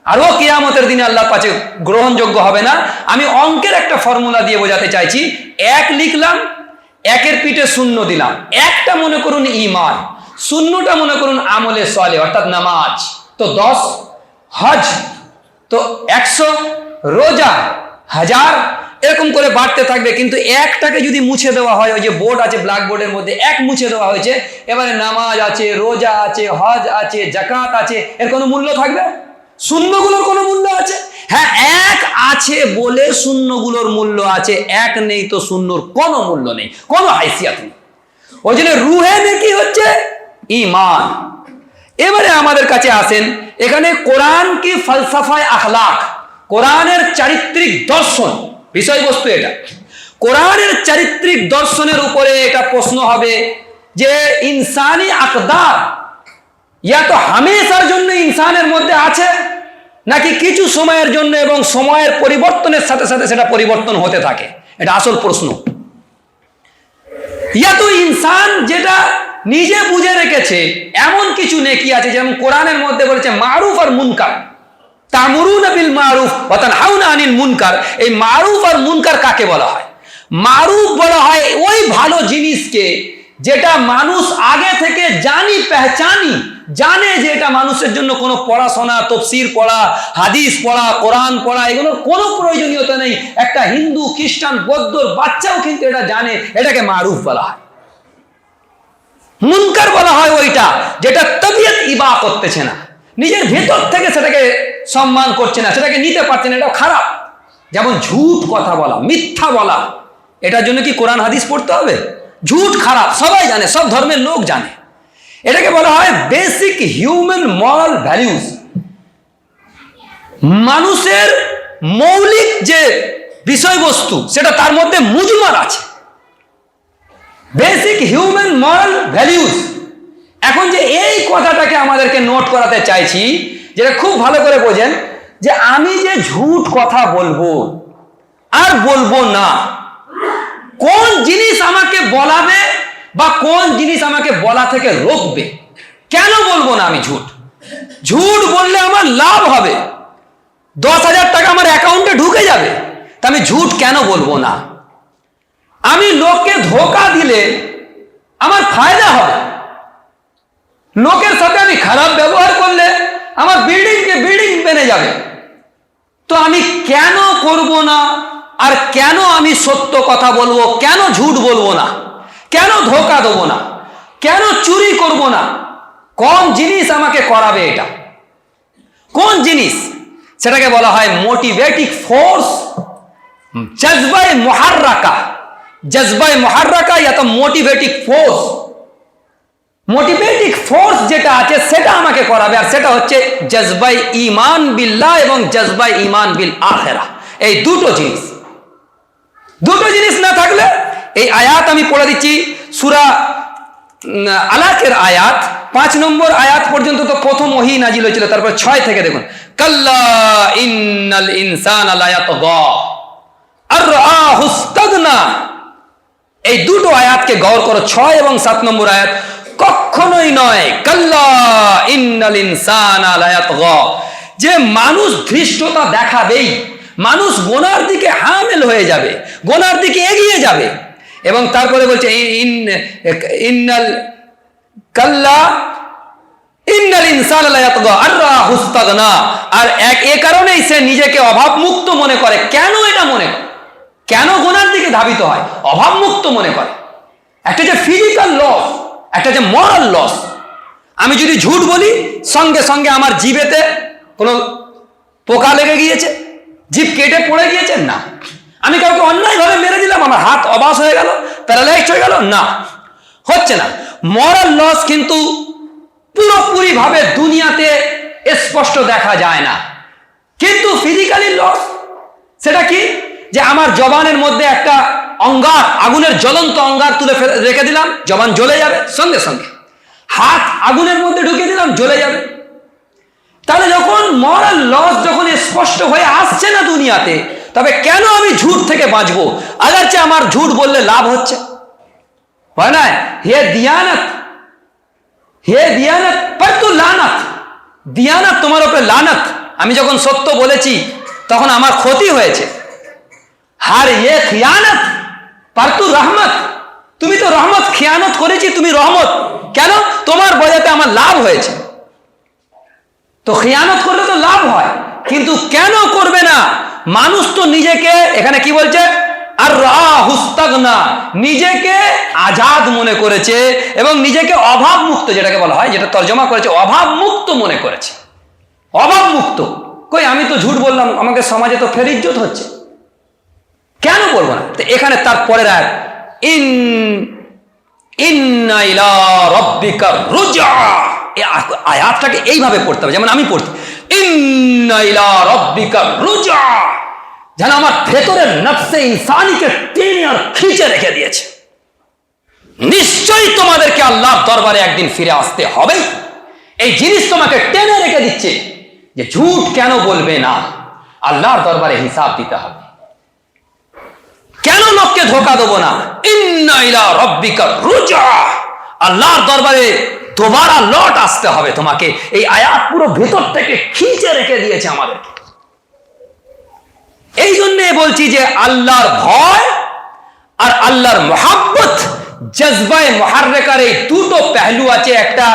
আর ও কিয়ামতের দিনে আল্লাহর কাছে গ্রহণযোগ্য হবে না। আমি অঙ্কের একটা ফর্মুলা দিয়ে বোঝাতে চাইছি। 1 লিখলাম, 1-এর পিঠে 0 দিলাম, 1টা মনে করুন ঈমান, 0টা মনে করুন আমলে সালেহ অর্থাৎ নামাজ, তো 10, হজ তো 100, রোজা 1000, এরকম করে বাড়তে থাকবে। কিন্তু 1টাকে যদি মুছে দেওয়া হয়, ওই যে বোর্ড আছে ব্ল্যাক বোর্ডের মধ্যে 1 মুছে দেওয়া হয়েছে, এবারে নামাজ আছে, রোজা আছে, হজ আছে, যাকাত আছে, এর কোনো মূল্য থাকবে? শূন্যগুলোর কোনো মূল্য আছে? হ্যাঁ, 1 আছে বলে শূন্যগুলোর মূল্য আছে, 1 নেই তো শূন্যর কোনো মূল্য নেই, কোনো হাইসিয়াত নেই। ওই জন্য রুহে নেকি হচ্ছে ঈমান। এবারে আমাদের কাছে আসেন, এখানে কোরআন কি ফলসফায়ে আখলাক, কোরআনের চারিত্রিক দর্শন বিষয়বস্তু। এটা কোরআনের চারিত্রিক দর্শনের উপরে এটা প্রশ্ন হবে যে ইনসানি আকদার ইয়া তো হামেশার জন্য ইনসানের মধ্যে আছে, নাকি কিছু সময়ের জন্য এবং সময়ের পরিবর্তনের সাথে সাথে সেটা পরিবর্তন হতে থাকে? এটা আসল প্রশ্ন। ইয়া তো ইনসান যেটা নিজে বুঝে রেখেছে এমন কিছু নেকি আছে, যেমন কোরআনের মধ্যে বলেছে মারুফ আর মুনকার, তা'মুরুনা বিল মারুফ ওয়া তানহাউনা আনিল মুনকার। এই মারুফ আর মুনকার কাকে বলা হয়? মারুফ বলা হয় ওই ভালো জিনিসকে যেটা মানুষ আগে থেকে জানে যে এটা মানুষের জন্য কোনো পড়াশোনা, তফসির পড়া, হাদিস পড়া, কোরআন পড়া, এগুলোর কোনো প্রয়োজনীয়তা নেই। একটা হিন্দু, খ্রিস্টান, বৌদ্ধর বাচ্চাও কিন্তু এটা জানে, এটাকে মারুফ বলা হয়। মুনকার বলা হয় ওইটা যেটা তবিয়ত ইবা করতেছে না, নিজের ভেতর থেকে সেটাকে সম্মান করছে না, সেটাকে নিতে পারছে না, এটাও খারাপ। যেমন ঝুট কথা বলা, মিথ্যা বলা, এটার জন্য কি কোরআন হাদিস পড়তে হবে? ঝুট খারাপ, সবাই জানে, সব ধর্মের লোক জানে। এটাকে বলা হয় বেসিক হিউম্যান মরাল ভ্যালুজ, মানুষের মৌলিক যে বিষয়বস্তু সেটা তার মধ্যে মুজমার আছে, বেসিক হিউম্যান মরাল ভ্যালুজ। এখন যে এই কথাটাকে আমাদেরকে নোট করাতে চাইছি, যেটা খুব ভালো করে বোঝেন, যে আমি যে ঝুট কথা বলবো আর বলবো না, কোন জিনিস আমাকে বলাবে বা কোন জিনিস আমাকে বলা থেকে রোকবে? কেন বলবো না আমি ঝুট? ঝুট বললে আমার লাভ হবে, 10,000 টাকা আমার অ্যাকাউন্টে ঢুকে যাবে, তা আমি ঝুট কেন বলবো না? আমি লোককে ধোঁকা দিলে আমার ফায়দা হবে, লোকের সাথে আমি খারাপ ব্যবহার করলে আমার বিল্ডিং বেড়ে যাবে, তো আমি কেন করব না? আর কেন আমি সত্য কথা বলবো, কেন ঝুট বলবো না, কেন ধোঁকা দেবো না, কেন চুরি করব না? কোন জিনিস আমাকে করাবে এটা? কোন জিনিস? সেটাকে বলা হয় মোটিভেটিং ফোর্স, জজবায়ে মুহাররাকা, জজবায়ে মুহাররাকা ইয়া তো মোটিভেটিং ফোর্স। মোটিভেটিং ফোর্স যেটা আছে সেটা আমাকে করাবে, আর সেটা হচ্ছে জজবায়ে ঈমান বিল্লাহ এবং জজবায়ে ঈমান বিল আখিরাহ। এই দুটো জিনিস না থাকলে, এই আয়াত আমি পড়ে দিচ্ছি, সূরা আলাকের আয়াত 5 নম্বর আয়াত পর্যন্ত তো প্রথম ওহী নাজিল হয়েছিল, তারপর 6 থেকে দেখুন, কাল্লা ইন্নাল ইনসানা লা ইয়াতগা আর রাআহু ইসতাগনা এই দুটো আয়াতকে গৌর করো, 6 এবং 7 নম্বর আয়াত। কখনোই নয়, কাল্লা ইন্নাল ইনসানা লায়াতগা, যে মানুষ ধৃষ্টতা দেখাবেই, মানুষ গোনার দিকে হামেল হয়ে যাবে, গোনার দিকে এগিয়ে যাবে। এবং তারপরে বলছে ইন্নাল কাল্লা ইন্নাল ইনসানা লায়াতগা আররাহু ইসতাগনা, আর এ কারণেই সে নিজেকে অভাবমুক্ত মনে করে। কেন এটা মনে করে, কেন গোনার দিকে ধাবিত হয়? অভাবমুক্ত মনে করে। একটা যে ফিজিক্যাল লস, একটা যে মরাল লস। আমি যদি ঝুট বলি, সঙ্গে সঙ্গে আমার জিভেতে কোনো পোকা লেগে গিয়েছে, জিভ কেটে পড়ে গিয়েছে, না। আমি কাউকে অন্যায়ভাবে মেরে দিলাম, আমার হাত অবাস হয়ে গেল, প্যারালাইজড হয়ে গেল, না, হচ্ছে না। মরাল লস কিন্তু পুরোপুরি ভাবে দুনিয়াতে স্পষ্ট দেখা যায় না, কিন্তু ফিজিক্যালি লস সেটা কি? যে আমার জবানের মধ্যে একটা অঙ্গার, আগুনের জ্বলন্ত অঙ্গার তুলে রেখে দিলাম, জবান জ্বলে যাবে সঙ্গে সঙ্গে। হাত আগুনের মধ্যে ঢুকিয়ে দিলাম, জ্বলে যাবে। তাহলে যখন মরাল লস যখন স্পষ্ট হয়ে আসছে না দুনিয়াতে, তবে কেন আমি ঝুট থেকে বাঁচবো? আগারচে আমার ঝুট বললে লাভ হচ্ছে, হয় না? হে দিয়ানত, হে দিয়ানত পর তু লানত, দিয়ানত তোমার উপরে লানত। আমি যখন সত্য বলেছি তখন আমার ক্ষতি হয়েছে। হার ইয়ে খিয়ানত পর তু রহমত, তুমি তো রহমত, খিয়ানত করেছি তুমি রহমত। কেন? তোমার বজাতে আমার লাভ হয়েছে। তো খিয়ানত করলে তো লাভ হয়, কিন্তু কেন করবে না? মানুষ তো নিজেকে, এখানে কি বলছে, আর রাহু ইসতাগনা, নিজেকে আজাদ মনে করেছে এবং নিজেকে অভাব মুক্ত, যেটাকে বলা হয়, যেটা তর্জমা করেছে অভাব মুক্ত মনে করেছে। অভাব মুক্ত কই, আমি তো ঝুট বললাম, আমাকে সমাজে তো ফের ইজ্জত হচ্ছে, কেন বলবো না? তো এখানে তার পরের আয়াত, ইন্না ইলা রাব্বিকা রুজা, এই আয়াতটাকে এইভাবে পড়তে হবে যেমন আমি পড়ছি, ইন্না ইলা রাব্বিকা রুজা, যেন আমার ভেতরের নফসে ইনসানিকে টেনে আর খিঁচে রেখে দিয়েছে। নিশ্চয়ই তোমাদেরকে আল্লাহর দরবারে একদিন ফিরে আসতে হবে। এই জিনিস তোমাকে টেনে রেখে দিচ্ছে যে ঝুট কেন বলবে না, আল্লাহর দরবারে হিসাব দিতে হবে। কেন লোককে ধোকা দেবো না? ইন্না ইলা রাব্বিকা রুজা, আল্লাহর দরবারে दोबारा लौट आसते হবে তোমাকে। এই আয়াত পুরো ভেতর থেকে খিঁচে রেখে দিয়েছে আমাদেরকে। এই জন্য বলছি যে আল্লাহর ভয় আর আল্লাহর মোহাব্বত, জজবায়ে মুহাররিকার এই দুটো পহলু আছে, একটা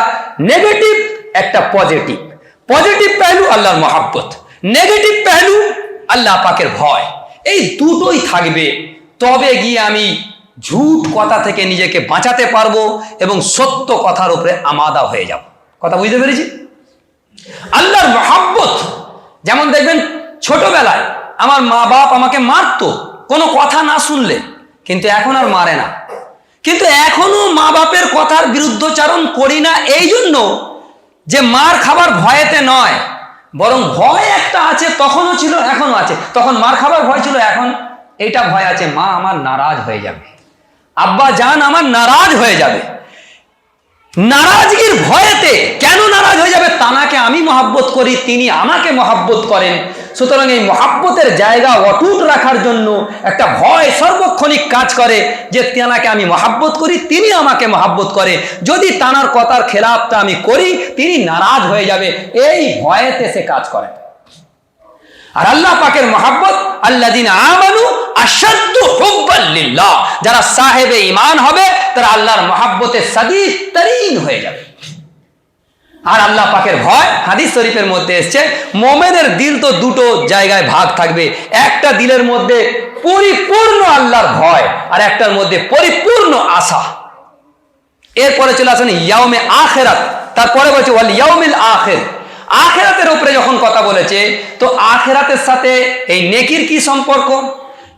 নেগেটিভ একটা পজিটিভ। পজিটিভ পহলু আল্লাহর মোহাব্বত, নেগেটিভ পহলু আল্লাহ পাকের ভয়। এই দুটোই থাকবে, তবে গিয়ে আমি ঝুট কথা থেকে নিজেকে বাঁচাতে পারবো এবং সত্য কথার উপরে আমাদা হয়ে যাব। কথা বুঝতে পেরেছি? আল্লাহর মোহাব্বত, যেমন দেখবেন ছোটবেলায় আমার মা বাপ আমাকে মারতো কোনো কথা না শুনলে, কিন্তু এখন আর মারে না। কিন্তু এখনো মা বাপের কথার বিরুদ্ধচারণ করি না, এই জন্য যে মার খাবার ভয়েতে নয়, বরং ভয় একটা আছে, তখনও ছিল এখনো আছে। তখন মার খাবার ভয় ছিল, এখন এইটা ভয় আছে, মা আমার নারাজ হয়ে যাবে, আব্বা জান আমার নারাজ হয়ে যাবে। নারাজগির ভয়েতে, কেন নারাজ হয়ে যাবে? তানাকে আমি মহাব্বত করি, তিনি আমাকে মহাব্বত করেন। সুতরাং এই মহাব্বতের জায়গা অটুট রাখার জন্য একটা ভয় সর্বক্ষণিক কাজ করে যে তানাকে আমি মহাব্বত করি, তিনি আমাকে মহাব্বত করে। যদি তানার কথার খেলাফটা আমি করি, তিনি নারাজ হয়ে যাবে, এই ভয়েতে সে কাজ করে। আর আল্লাহ পাকের মহাব্বত, আল্লাযীনা আমানু আশাদ্দু হুব্বান লিল্লাহ, যারা সাহেবে ঈমান হবে তারা আল্লাহর মহাব্বতে সাদিদ তরিন হয়ে যাবে। আর আল্লাহ পাকের ভয়, হাদিস শরীফের মধ্যে এসেছে, মুমিনের দিল তো দুটো জায়গায় ভাগ থাকবে, একটা দিলের মধ্যে পরিপূর্ণ আল্লাহর ভয় আর একটার মধ্যে পরিপূর্ণ আশা। এরপরে চলে আসেন ইয়াউমে আখিরাত, তারপরে বলছে ওয়াল ইয়াউমিল আখির। আখিরাতের উপরে যখন কথা বলেছে, তো আখিরাতের সাথে এই নেকির কি সম্পর্ক?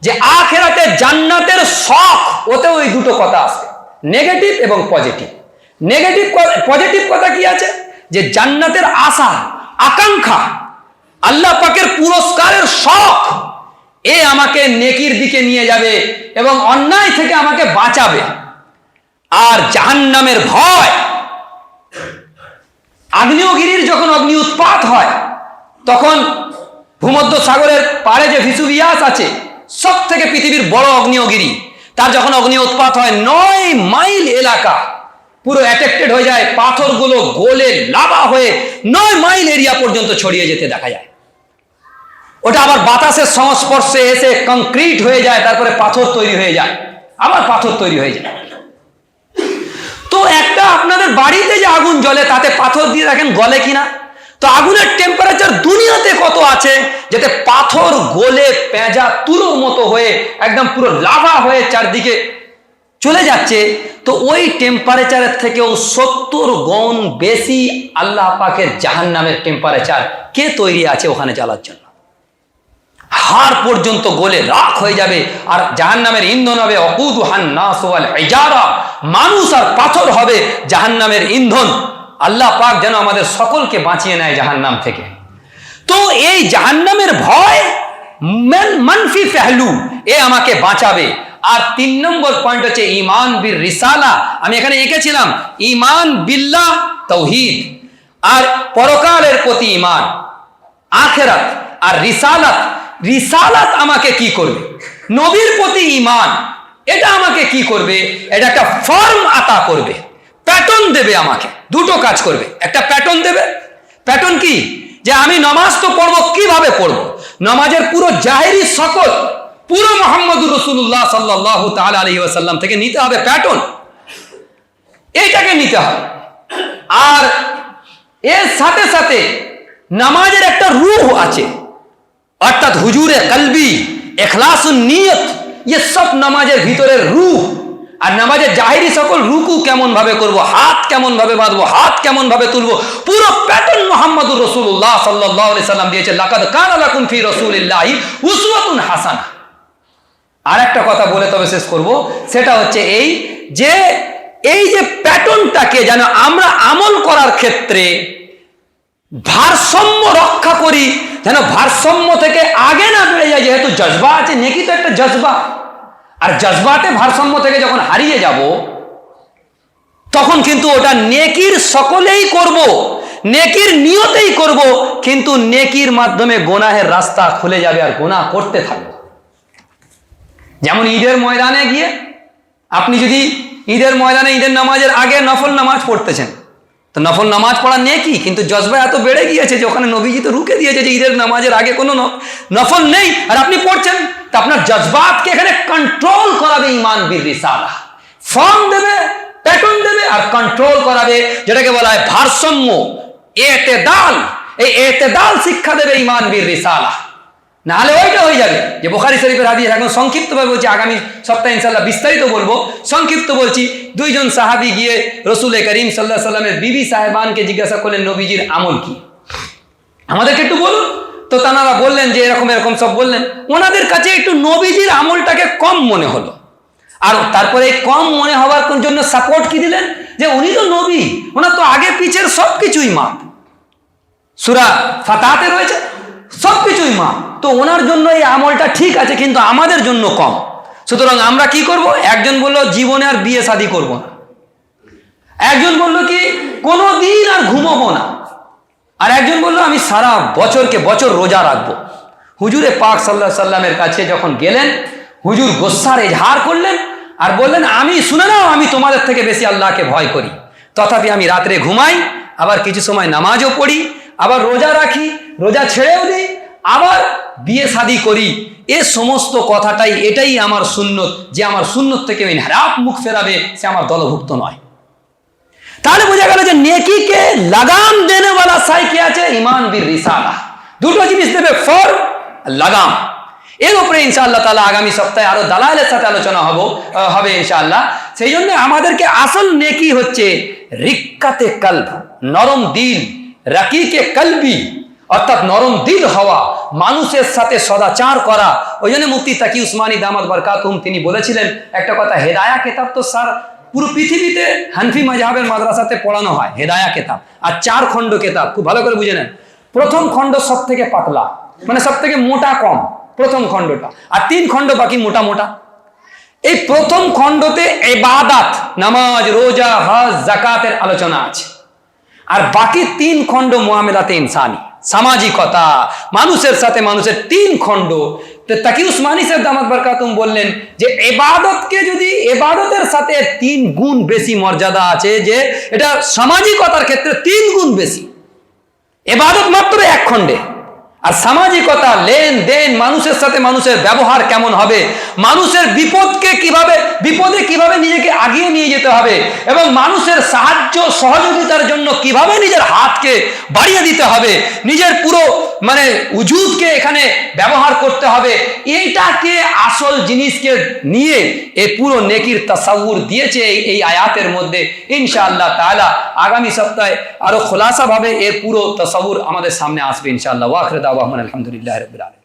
যে আখিরাতে জান্নাতের শখ, ওতেও ওই দুটো কথা আসবে, নেগেটিভ এবং পজিটিভ। নেগেটিভ পজিটিভ কথা কি আছে? যে জান্নাতের আশা, আকাঙ্ক্ষা, আল্লাহ পাকের পুরস্কারের শখ, এ আমাকে নেকির দিকে নিয়ে যাবে এবং অন্যায় থেকে আমাকে বাঁচাবে। আর জাহান্নামের ভয়, আগ্নেয়গিরির যখন অগ্নি উৎপাত হয়, তখন ভূমধ্য সাগরের পাড়ে যে ভিসুভিয়াস আছে, সব থেকে পৃথিবীর বড় আগ্নেয়গিরি, তার যখন অগ্নি উৎপাত হয় 9 মাইল এলাকা পুরো অ্যাট্রাক্টেড হয়ে যায়, পাথরগুলো গলে লাভা হয়ে 9 মাইল এরিয়া পর্যন্ত ছড়িয়ে যেতে দেখা যায়। ওটা আবার বাতাসের সংস্পর্শে এসে কংক্রিট হয়ে যায়, তারপরে পাথর তৈরি হয়ে যায়, আবার পাথর তৈরি হয়ে যায়। তো একটা আপনাদের বাড়িতে যে আগুন জ্বলে তাতে পাথর দিয়ে দেখেন গলে কিনা? তো আগুনের টেম্পারেচার দুনিয়াতে কত আছে যেতে পাথর গলে পেঁজা তুলোর মতো হয়ে একদম পুরো লাভা হয়ে চারদিকে চলে যাচ্ছে। তো ওই টেম্পারেচারের থেকেও 70 গুণ বেশি আল্লাহ পাকের জাহান্নামের টেম্পারেচার কে তৈরি আছে ওখানে জ্বালার জন্য। হাড় পর্যন্ত গলে রাখ হয়ে যাবে, আর জাহান্নামের ইন্ধন হবে অকুদুহান নাস ওয়াল হিজারা, মানুষ আর পাথর হবে জাহান্নামের ইন্ধন। আল্লাহ পাক যেন আমাদের সকলকে বাঁচিয়ে নেয় জাহান্নাম থেকে। তো এই জাহান্নামের ভয় মানফি পেহলু, এ আমাকে বাঁচাবে। আর 3 নম্বর পয়েন্ট হচ্ছে ঈমান বির রিসালা। আমি এখানে এঁকেছিলাম ঈমান বিল্লাহ তাওহীদ, আর পরকালের প্রতি ঈমান, আখিরাত আর রিসালাত। রিসালাত আমাকে কি করবে? নবীর প্রতি ঈমান, এটা আমাকে কি করবে? এটা একটা ফর্ম আতা করবে, প্যাটার্ন দেবে আমাকে। দুটো কাজ করবে, একটা প্যাটার্ন দেবে। প্যাটার্ন কি? যে আমি নামাজ তো পড়বো, কিভাবে পড়বো? নামাজের পুরো জাহেরি সকল পুরো মুহাম্মদুর রাসূলুল্লাহ সাল্লাল্লাহু তাআলা আলাইহি ওয়াসাল্লাম থেকে নিতে হবে প্যাটার্ন, এইটাকে নিতে হবে। আর এর সাথে সাথে নামাজের একটা রূহ আছে, অর্থাৎ হুজুরে কলবি, ইখলাসুন নিয়ত, ये सब নামাজের ভিতরের রূহ। আর নামাজের জাহিরি সকল রুকু কেমন ভাবে করব, হাত কেমন ভাবে বাঁধবো, হাত কেমন ভাবে তুলবো, পুরো প্যাটার্ন মুহাম্মদুর রাসূলুল্লাহ সাল্লাল্লাহু আলাইহি সাল্লাম দিয়েছে। লাকাদ কানা লাকুম ফি রাসূলিল্লাহি উসওয়াতুন হাসানাহ। আর একটা কথা বলে তবে শেষ করব, সেটা হচ্ছে এই যে প্যাটার্নটাকে যেন আমরা আমল করার ক্ষেত্রে ভারসাম্য রক্ষা করি, যেন ভারসাম্য থেকে আগে না বেড়ে যায়। যেহেতু জজবা আছে, নেকি তো একটা জজবা, আর জজবাতে ভারসাম্য থেকে যখন হারিয়ে যাব তখন কিন্তু ওটা নেকির সকলেই করব, নেকির নিয়তেই করব, কিন্তু নেকির মাধ্যমে গুনাহের রাস্তা খুলে যাবে আর গুনাহ করতে থাকবো। যেমন ঈদের ময়দানে গিয়ে আপনি যদি ঈদের ময়দানে ঈদের নামাজের আগে নফল নামাজ পড়তেছেন, তো নফল নামাজ পড়া নেকি, কিন্তু জজবা এত বেড়ে গিয়েছে যে ওখানে নবীজি তো রুকে দিয়েছে যে ঈদের নামাজের আগে কোনো নফল নেই, আর আপনি পড়ছেন। তো আপনার জজবাতকে এখানে কন্ট্রোল করাবে ঈমান বির রিসালা, ফর্ম দেবে, প্যাটার্ন দেবে আর কন্ট্রোল করাবে, যেটাকে বলা হয় ভারসাম্য, এতেদাল। এই এতেদাল শিক্ষা দেবে ঈমান বির রিসালা। নাহলে ওইটা হয়ে যাবে যে বুখারী শরীফের হাদিস। এখন সংক্ষিপ্তভাবে বলছি, আগামী সপ্তাহে ইনশাআল্লাহ বিস্তারিত বলবো, সংক্ষিপ্ত বলছি। 2 জন সাহাবী গিয়ে রসুল করিম সাল্লাল্লাহু আলাইহি সাল্লামের বিবি সাহেবানকে জিজ্ঞাসা করলেন নবীজির আমল কি, আমাদেরকে একটু বলুন। তো তারা বললেন যে এরকম এরকম সব বললেন। ওনাদের কাছে একটু নবীজির আমলটাকে কম মনে হলো, আর তারপরে এই কম মনে হওয়ার জন্য সাপোর্ট কি দিলেন, যে উনি তো নবী, ওনার তো আগে পিছের সবকিছুই মাপ, সূরা ফাতাহাতে রয়েছে, সবকিছুই মাপ। তো ওনার জন্য এই আমলটা ঠিক আছে, কিন্তু আমাদের জন্য কম। সুতরাং আমরা কি করব? একজন বলল জীবনে আর বিয়ে শাদী করব না, একজন বলল কি কোনো দিন আর ঘুমাবো না, আর একজন বলল আমি সারা বছরকে বছর রোজা রাখবো। হুজুরে পাক সাল্লাল্লাহু আলাইহি সাল্লামের কাছে যখন গেলেন, হুজুর গোস্সার এজহার করলেন আর বললেন আমি শুনে নাও, আমি তোমাদের থেকে বেশি আল্লাহকে ভয় করি, তথাপি আমি রাত্রে ঘুমাই, আবার কিছু সময় নামাজও পড়ি, আবার রোজা রাখি, রোজা ছেড়েও দিই, আবার বিয়ে শাদী করি। এ সমস্ত কথাটাই, এটাই আমার সুন্নত। যে আমার সুন্নত থেকে ইনহারাফ মুখ ফেরাবে সে আমার দলভুক্ত নয়। তাহলে বোঝা গেল যে নেকিকে লাগাম দেনে वाला সাই কি আছে? ঈমান বির রিসালা। দুটো জিনিস দেবে, ফর্ম, লাগাম। এর উপরে ইনশাআল্লাহ তাআলা আগামী সপ্তাহে আরো দালালের সাথে আলোচনা হবে ইনশাআল্লাহ। সেই জন্য আমাদেরকে আসল নেকি হচ্ছে রিক্কাতে কলব, নরম দিল, রাকিকে কলবি, অর্থাৎ নরম দিল হওয়া, মানুষের সাথে সদাচার করা। ওই জন্য মুফতি তাকি উসমানী দামাত বরকাতুহুম তিনি বলেছিলেন একটা কথা, হেদায়া কিতাব তো স্যার পুরো পৃথিবীতে হানফি মাযহাবের মাদ্রাসাতে পড়ানো হয়, হেদায়া কিতাব। আর 4 খণ্ড কিতাব, খুব ভালো করে বুঝে নেন। প্রথম খণ্ড সব থেকে পাতলা, মানে সব থেকে মোটা কম, প্রথম খণ্ডটা, আর 3 খণ্ড বাকি মোটা মোটা। এই প্রথম খণ্ডতে ইবাদত, নামাজ, রোজা, হজ, যাকাতের আলোচনা আছে, আর বাকি 3 খণ্ড মুআমালাতে ইনসানি, সামাজিকতা, মানুষের সাথে মানুষের 3 খণ্ড। তো তাকি উসমানী সাহেব দামাত বরকাতুম বললেন যে ইবাদতকে যদি ইবাদতের সাথে 3 গুণ বেশি মর্যাদা আছে, যে এটা সামাজিকতার ক্ষেত্রে 3 গুণ বেশি। ইবাদত মাত্র এক খণ্ডে, আর সামাজিকতা, লেনদেন, মানুষের সাথে মানুষের ব্যবহার কেমন হবে, মানুষের বিপদে কিভাবে নিজেকে আগিয়ে নিয়ে যেতে হবে, এবং মানুষের সাহায্য সহযোগিতার জন্য কিভাবে নিজের হাতকে বাড়িয়ে দিতে হবে, নিজের পুরো উজুদকে এখানে ব্যবহার করতে হবে, এইটাকে আসল জিনিসকে নিয়ে এই পুরো নেকির তাসাউর দিয়েছে এই আয়াতের মধ্যে। ইনশাআল্লাহ তাআলা আগামী সপ্তাহে আরো খোলাসা ভাবে এর পুরো তাসাউর আমাদের সামনে আসবে ইনশাআল্লাহ। ওয়া আখিরু দাওয়ানা আলহামদুলিল্লাহি রাব্বিল আলামিন।